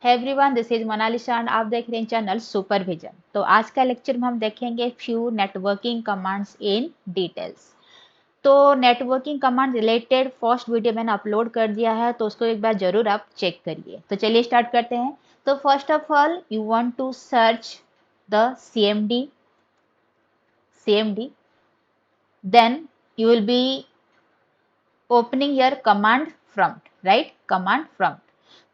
है everyone, this is Monalisa and आप देख रहे हैं चैनल सुपरविजन। तो आज का लेक्चर में हम देखेंगे few networking commands in details. तो networking command related first video मैंने अपलोड कर दिया है, तो उसको एक बार जरूर आप चेक करिए। तो चलिए स्टार्ट करते हैं। तो first of all you want to search the CMD, then you will be opening your command prompt, right? Command prompt.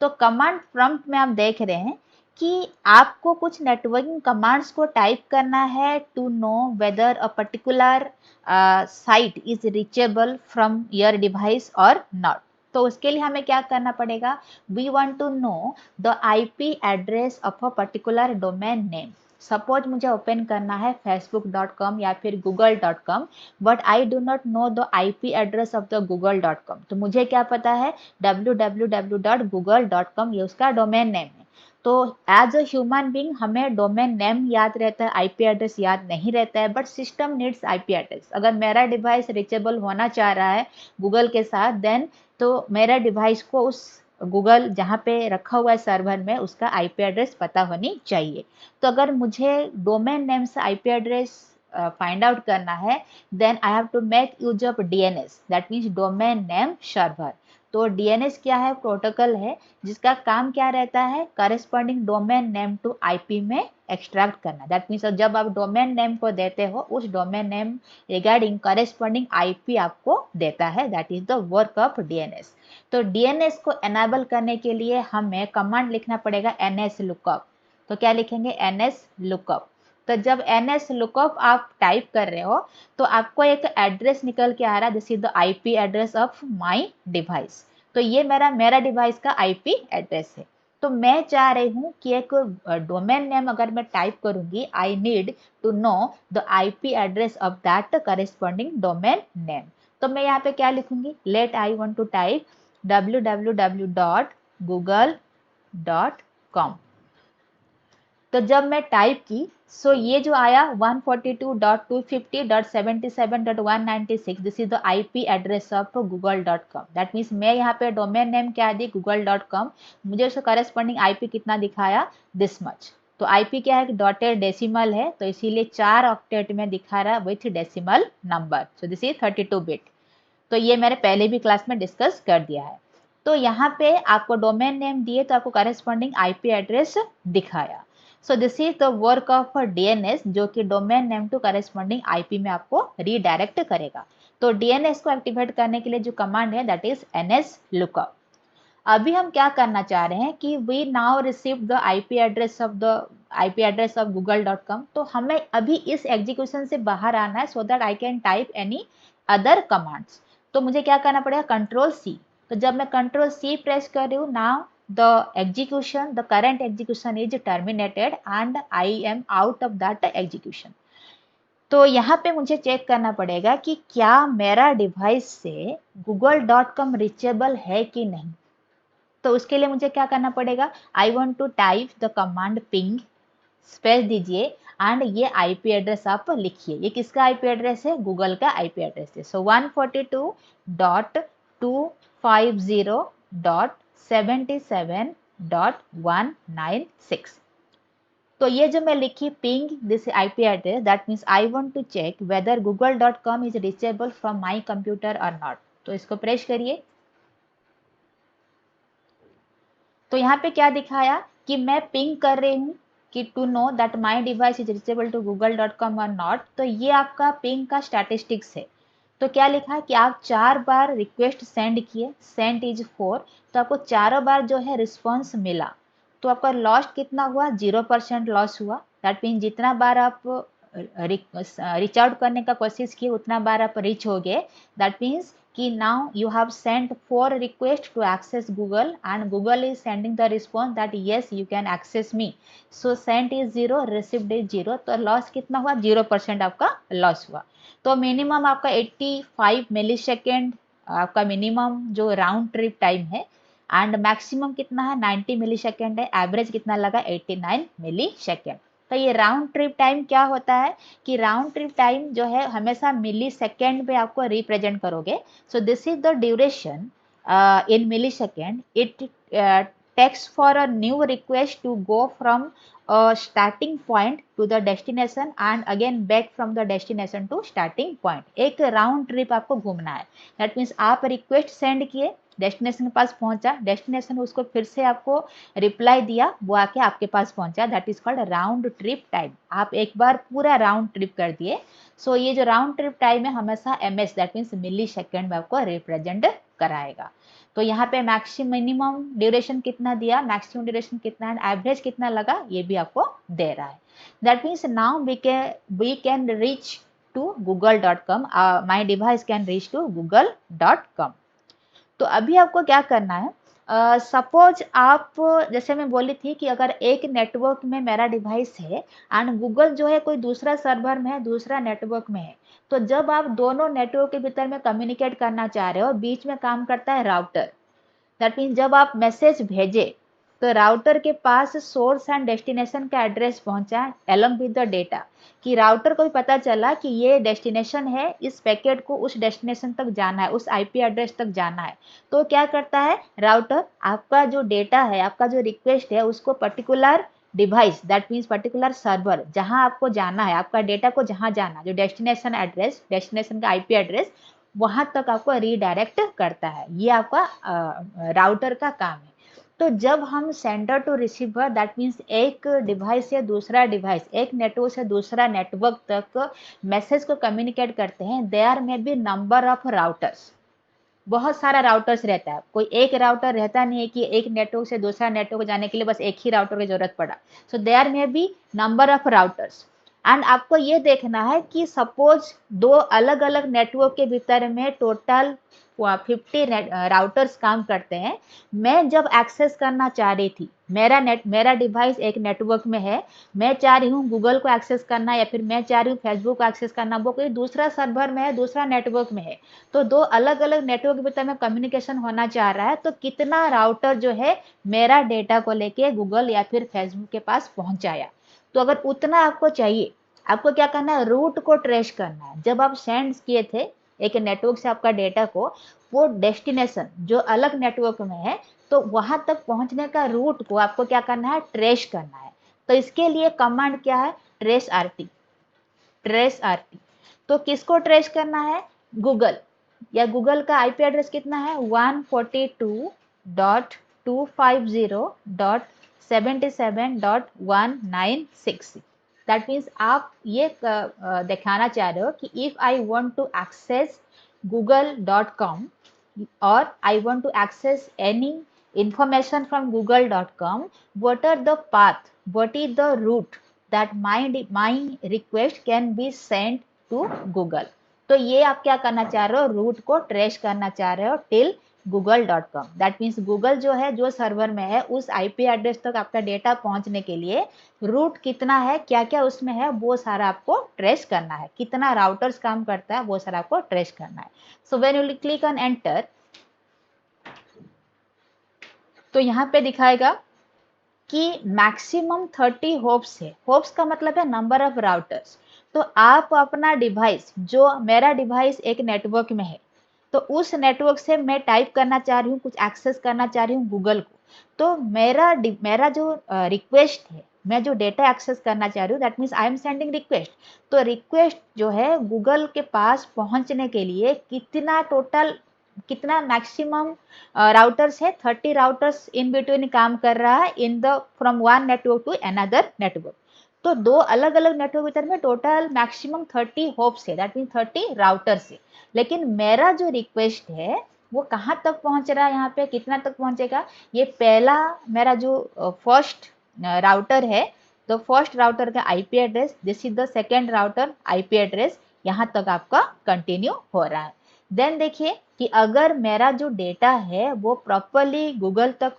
तो कमांड प्रॉम्प्ट में आप देख रहे हैं कि आपको कुछ नेटवर्किंग कमांड्स को टाइप करना है to know whether a particular site is reachable from your device or not. तो उसके लिए हमें क्या करना पड़ेगा? We want to know the IP address of a particular domain name. Suppose मुझे ओपन करना है facebook.com या फिर google.com, but I do not know the IP address of the google.com। तो मुझे क्या पता है? www.google.com ये उसका डोमेन नेम है। तो एज अ ह्यूमन बीइंग हमें डोमेन नेम याद रहता है, IP एड्रेस याद नहीं रहता है, but system needs IP address. अगर मेरा डिवाइस रीचेबल होना चाह रहा है गूगल के साथ, देन तो मेरा डिवाइस को उस गूगल जहाँ पे रखा हुआ है सर्वर में उसका IP एड्रेस पता होनी चाहिए। तो अगर मुझे डोमेन नेम से IP एड्रेस फाइंड आउट करना है, then I have to make use of DNS, that means domain name server। तो DNS क्या है? प्रोटोकॉल है जिसका काम क्या रहता है? Corresponding domain name to IP में एक्सट्रैक्ट करना। दैट मीन्स जब आप डोमेन नेम को देते हो, उस domain name regarding corresponding IP आपको देता है। That is the work of DNS। तो DNS को एनेबल करने के लिए हमें कमांड लिखना पड़ेगा NS लुकअप। तो क्या लिखेंगे? NS lookup. तो जब NS लुकअप आप टाइप कर रहे हो तो आपको एक एड्रेस निकल के आ रहा है, this is the IP address of my device. तो ये मेरा डिवाइस का IP एड्रेस है। तो मैं चाह रही हूँ कि एक डोमेन नेम अगर मैं टाइप करूंगी, I need to know the IP address of that corresponding domain name. तो मैं यहाँ पे क्या लिखूंगी? Let I want to type www.google.com। तो जब मैं टाइप की, सो ये जो आया 142.250.77.196, this is the IP address of google.com। That means मैं यहाँ पे डोमेन नेम क्या दी? google.com। मुझे उसका करस्पॉन्डिंग IP कितना दिखाया? This much. तो IP क्या है? डॉटेड डेसिमल है, तो इसीलिए 4 ऑक्टेट में दिखा रहा है with decimal number. So this is 32 bit. तो ये मैंने पहले भी क्लास में डिस्कस कर दिया है। तो यहाँ पे आपको डोमेन नेम दिए तो आपको करस्पॉन्डिंग IP एड्रेस दिखाया। So this is the work of DNS, जो कि domain name to corresponding IP में आपको रीडायरेक्ट करेगा। तो DNS को एक्टिवेट करने के लिए जो कमांड है दैट इज NS लुकअप। अभी हम क्या करना चाह रहे हैं कि we now receive the IP address of google.com। तो हमें अभी इस एग्जीक्यूशन से बाहर आना है, so that I can type any other commands. तो मुझे क्या करना पड़ेगा? Ctrl+C। तो जब मैं Ctrl+C प्रेस कर रही हूँ, now the current execution is terminated and I am out of that execution. तो यहाँ पे मुझे चेक करना पड़ेगा कि क्या मेरा डिवाइस से google.com रीचेबल है कि नहीं। तो उसके लिए मुझे क्या करना पड़ेगा? I want to type the command ping, space दीजिए एंड ये IP एड्रेस आप लिखिए। ये किसका IP एड्रेस है? गूगल का IP एड्रेस है। सो 142.250.77.196। तो ये जो मैं लिखी ping this IP address, that means I want to check whether google.com is reachable from my computer or not. तो इसको प्रेस करिए। तो यहाँ पे क्या दिखाया कि मैं पिंग कर रही हूँ कि to know that my device is reachable to google.com or not. तो ये आपका पिंग का स्टैटिस्टिक्स है। तो क्या लिखा है कि आप 4 बार रिक्वेस्ट सेंड किए, सेंड इज 4, तो आपको चारों बार जो है रिस्पॉन्स मिला। तो आपका लॉस कितना हुआ? 0% लॉस हुआ। दैट मीन जितना बार आप रीच आउट करने का कोशिश किए उतना बार आप रीच हो गए। दैट मीन्स कि now you have sent 4 requests to access Google and Google is sending the response that yes you can access me। so sent is 0, received is 0। तो लॉस कितना हुआ? 0% आपका लॉस हुआ। तो मिनिमम आपका 85 मिली सेकेंड आपका minimum जो राउंड ट्रिप टाइम है, एंड मैक्सिमम कितना है? 90 मिली सेकेंड है। एवरेज कितना लगा? 89 मिली सेकेंड। तो ये राउंड ट्रिप टाइम क्या होता है कि राउंड ट्रिप टाइम जो है हमेशा मिली सेकेंड में आपको रिप्रेजेंट करोगे। So this is the duration in millisecond it takes for a new request to go from a starting point to the destination and again back from the destination to starting point. एक round trip आपको घूमना है. That means आप request send किए, destination के पास पहुंचा, destination उसको फिर से आपको रिप्लाई दिया, वो आके आपके पास पहुंचा. That is called round trip time. आप एक बार पूरा राउंड ट्रिप कर दिए. सो ये जो राउंड ट्रिप टाइम है हमेशा ms that means millisecond में आपको रिप्रेजेंट कराएगा. तो यहाँ पे मिनिमम ड्यूरेशन कितना दिया, मैक्सिमम ड्यूरेशन कितना है, एवरेज कितना लगा, ये भी आपको दे रहा है. That means now we can reach to google.com. My device can reach to google.com. तो अभी आपको क्या करना है, सपोज आप, जैसे मैं बोली थी कि अगर एक नेटवर्क में मेरा डिवाइस है एंड गूगल जो है कोई दूसरा सर्वर में है, दूसरा नेटवर्क में है, तो जब आप दोनों नेटवर्क के भीतर में कम्युनिकेट करना चाह रहे हो, बीच में काम करता है राउटर. दैट मीन्स जब आप मैसेज भेजे तो राउटर के पास सोर्स एंड डेस्टिनेशन का एड्रेस पहुंचा एलोंग विद द डेटा, कि राउटर को भी पता चला कि ये डेस्टिनेशन है, इस पैकेट को उस डेस्टिनेशन तक जाना है, उस आईपी एड्रेस तक जाना है. तो क्या करता है राउटर, आपका जो डेटा है, आपका जो रिक्वेस्ट है, उसको particular device that means particular server जहां आपको जाना है, आपका डेटा को जहां जाना, जो डेस्टिनेशन एड्रेस, डेस्टिनेशन का आईपी एड्रेस, वहां तक आपको रीडायरेक्ट करता है. ये आपका राउटर का काम है. तो जब हम sender to receiver that means एक डिवाइस से दूसरा डिवाइस, एक नेटवर्क से दूसरा नेटवर्क तक मैसेज को कम्युनिकेट करते हैं, there may be number of routers. बहुत सारा राउटर्स रहता है, कोई एक राउटर रहता नहीं है कि एक नेटवर्क से दूसरा नेटवर्क जाने के लिए बस एक ही राउटर की जरूरत पड़ा. So there may be number of routers. And आपको ये देखना है कि सपोज दो अलग अलग नेटवर्क के भीतर में टोटल 50 राउटर्स काम करते हैं. मैं जब एक्सेस करना चाह रही थी, मेरा डिवाइस एक नेटवर्क में है, मैं चाह रही हूँ गूगल को एक्सेस करना या फिर मैं चाह रही हूँ फेसबुक को एक्सेस करना, वो कोई दूसरा सर्वर में है, दूसरा नेटवर्क में है. तो दो अलग अलग नेटवर्क के भीतर में कम्युनिकेशन होना चाह रहा है, तो कितना राउटर जो है मेरा डेटा को लेके गूगल या फिर फेसबुक के पास पहुंचाया. तो अगर उतना आपको चाहिए, आपको क्या करना है, रूट को ट्रेस करना है. जब आप सेंड किए थे एक नेटवर्क से आपका डेटा को, वो डेस्टिनेशन जो अलग नेटवर्क में है, तो वहां तक पहुंचने का रूट को आपको क्या करना है, ट्रेस करना है. तो इसके लिए कमांड क्या है, ट्रेस आरटी. Trace RT. तो किसको ट्रेस करना है, गूगल, या गूगल का आईपी एड्रेस कितना है, 142.250.77.196. दैट मीन्स आप ये दिखाना चाह रहे हो कि if I want to access google.com or I want to access any information from google.com, what are the path, what is the route that my request can be sent to Google. तो ये आप क्या करना चाह रहे हो, root को trace करना चाह रहे हो till google.com. That means Google जो है, जो सर्वर में है, उस आईपी एड्रेस तक आपका डेटा पहुंचने के लिए रूट कितना है, क्या क्या उसमें है, वो सारा आपको ट्रेस करना है. कितना राउटर्स काम करता है, वो सारा आपको ट्रेस करना है. So when you click on enter, तो यहाँ पे दिखाएगा कि मैक्सिमम 30 होप्स है. होप्स का मतलब है नंबर ऑफ राउटर्स. तो आप अपना डिवाइस, जो मेरा डिवाइस एक नेटवर्क में है, तो उस नेटवर्क से मैं टाइप करना चाह रही हूँ, कुछ एक्सेस करना चाह रही हूँ गूगल को, तो मेरा जो रिक्वेस्ट है, मैं जो डेटा एक्सेस करना चाह रही हूँ, that means I am sending request. तो रिक्वेस्ट जो है गूगल के पास पहुंचने के लिए कितना मैक्सिमम राउटर्स है, 30 राउटर्स इन बिटवीन काम कर रहा है in the from one network to another network. तो दो अलग अलग नेटवर्क भीतर में टोटल मैक्सिमम 30 होप्स है, दैट मीन 30 राउटर्स है. लेकिन मेरा जो रिक्वेस्ट है वो कहाँ तक पहुंच रहा है, यहाँ पे कितना तक पहुंचेगा, ये पहला मेरा जो फर्स्ट राउटर है, तो फर्स्ट राउटर का IP address, this is the second router IP address, यहाँ तक आपका कंटिन्यू हो रहा है. देन देखिए कि अगर मेरा जो डेटा है वो प्रॉपरली गूगल तक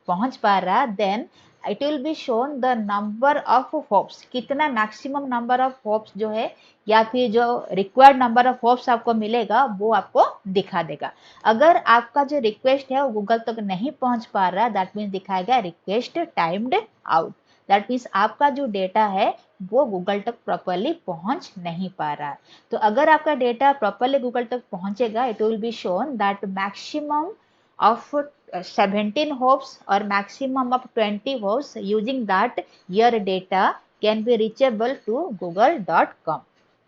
पहुंच पा रहा है, then it will be shown the number of hops, कितना मैक्सिमम नंबर ऑफ होप्स जो है, या फिर जो रिक्वायर्ड नंबर ऑफ होप्स आपको मिलेगा वो आपको दिखा देगा. अगर आपका जो रिक्वेस्ट है वो गूगल तक नहीं पहुंच पा रहा, दैट मीन्स दिखाएगा request timed out. That means आपका जो डेटा है वो गूगल तक प्रॉपरली पहुंच नहीं पा रहा है. तो अगर आपका डेटा प्रॉपरली गूगल तक पहुंचेगा, it will be shown that maximum of 17 hops or maximum of 20 hops. Using that, your data can be reachable to google.com,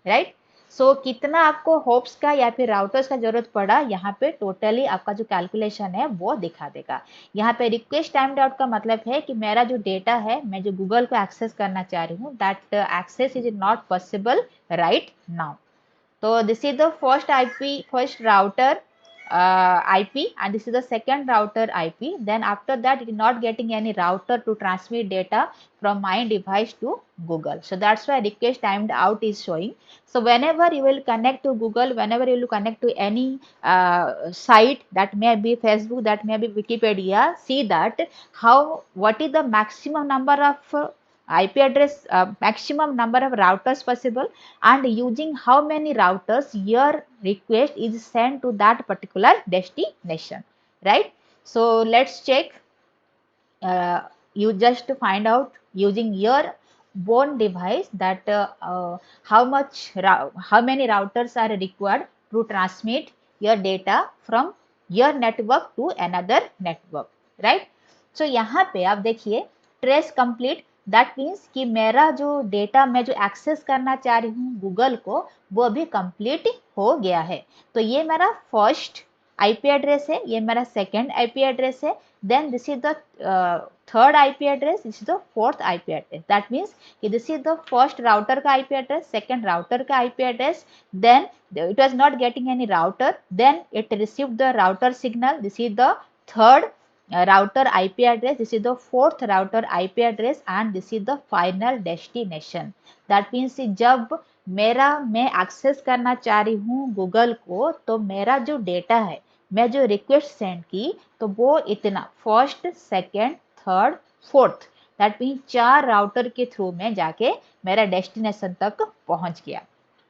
right? सो कितना आपको होप्स का या फिर राउटर्स का जरूरत पड़ा, यहाँ पे टोटली आपका जो कैलकुलेशन है वो दिखा देगा। यहाँ पे रिक्वेस्ट टाइम्ड आउट का मतलब है कि मेरा जो डेटा है, मैं जो गूगल को एक्सेस करना चाह रही हूँ, that access is not possible right now. So this is the first IP, first router IP, and this is the second router IP. Then after that, it is not getting any router to transmit data from my device to Google. So that's why request timed out is showing. So whenever you will connect to Google, whenever you will connect to any site, that may be Facebook, that may be Wikipedia, see that what is the maximum number of IP address, maximum number of routers possible, and using how many routers your request is sent to that particular destination, right? So let's check. You just find out using your own device that how many routers are required to transmit your data from your network to another network, right? So यहाँ पे आप देखिए trace complete, that means कि मेरा जो data मैं जो access करना चाह रही हूँ गूगल को, वो अभी कंप्लीट हो गया है। तो ये मेरा फर्स्ट आईपी एड्रेस है, ये मेरा सेकंड आईपी एड्रेस है, then this is the third IP address, this is the fourth IP address. That means this is the first router का IP address, second router का IP address, then it was not getting any router, then it received the router signal, this is the third router IP address, this is the fourth router IP address, and this is the final destination. That means जब मैं access करना चाह रही हूँ Google को, तो मेरा जो डेटा है, मैं जो रिक्वेस्ट सेंड की, तो वो इतना first, second, third, fourth, that mean 4 router के थ्रू में जाके मेरा डेस्टिनेशन तक पहुंच गया,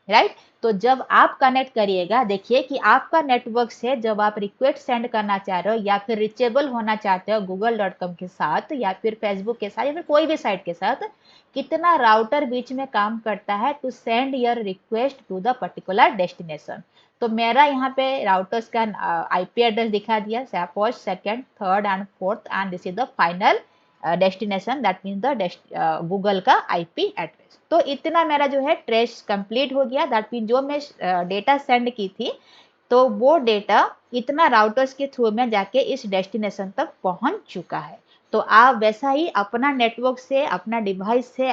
राइट? तो जब आप कनेक्ट करिएगा, देखिए कि आपका नेटवर्क से जब आप रिक्वेस्ट सेंड करना चाह रहे हो या फिर रिचेबल होना चाहते हो google.com के साथ या फिर फेसबुक के साथ या फिर कोई भी साइट के साथ, कितना राउटर बीच में काम करता है to send your request to the particular destination. तो मेरा यहाँ पे राउटर्स का आईपी एड्रेस दिखा दिया, first, second, third and fourth, and this is the final destination, that means the Google का आईपी एड्रेस। तो इतना मेरा जो है ट्रेस कंप्लीट हो गया, दैट मीन जो मैं डेटा सेंड की थी, तो वो डेटा इतना राउटर्स के थ्रू में जाके इस डेस्टिनेशन तक पहुंच चुका है। तो आप वैसा ही अपना नेटवर्क से, अपना डिवाइस से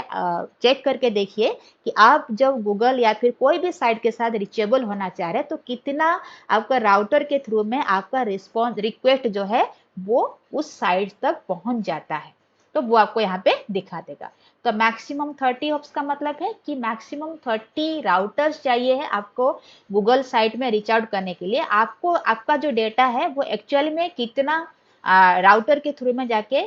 चेक करके देखिए कि आप जब गूगल या फिर कोई भी साइट के साथ रिचेबल होना चाह रहे हैं, तो कितना आपका राउटर के थ्रू में आपका रिक्वेस्ट जो है वो उस साइट तक पहुंच जाता है, तो वो आपको यहाँ पे दिखा देगा। तो मैक्सिमम 30 हॉप्स का मतलब है कि मैक्सिमम 30 राउटर्स चाहिए है आपको गूगल साइट में रीच आउट करने के लिए। आपको आपका जो डेटा है वो एक्चुअली में कितना राउटर के थ्रू में जाके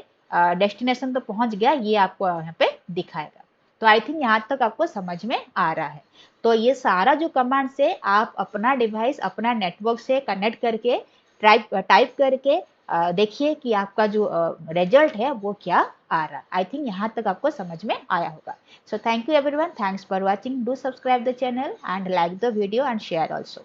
डेस्टिनेशन तो पहुंच गया, ये आपको यहाँ पे दिखाएगा। तो आई थिंक यहाँ तक आपको समझ में आ रहा है। तो ये सारा जो कमांड से आप अपना डिवाइस अपना नेटवर्क से कनेक्ट करके टाइप करके देखिए कि आपका जो रिजल्ट है वो क्या आ रहा है। आई थिंक यहाँ तक आपको समझ में आया होगा। So thank you everyone, thanks for watching, do subscribe the channel and like the video and share also.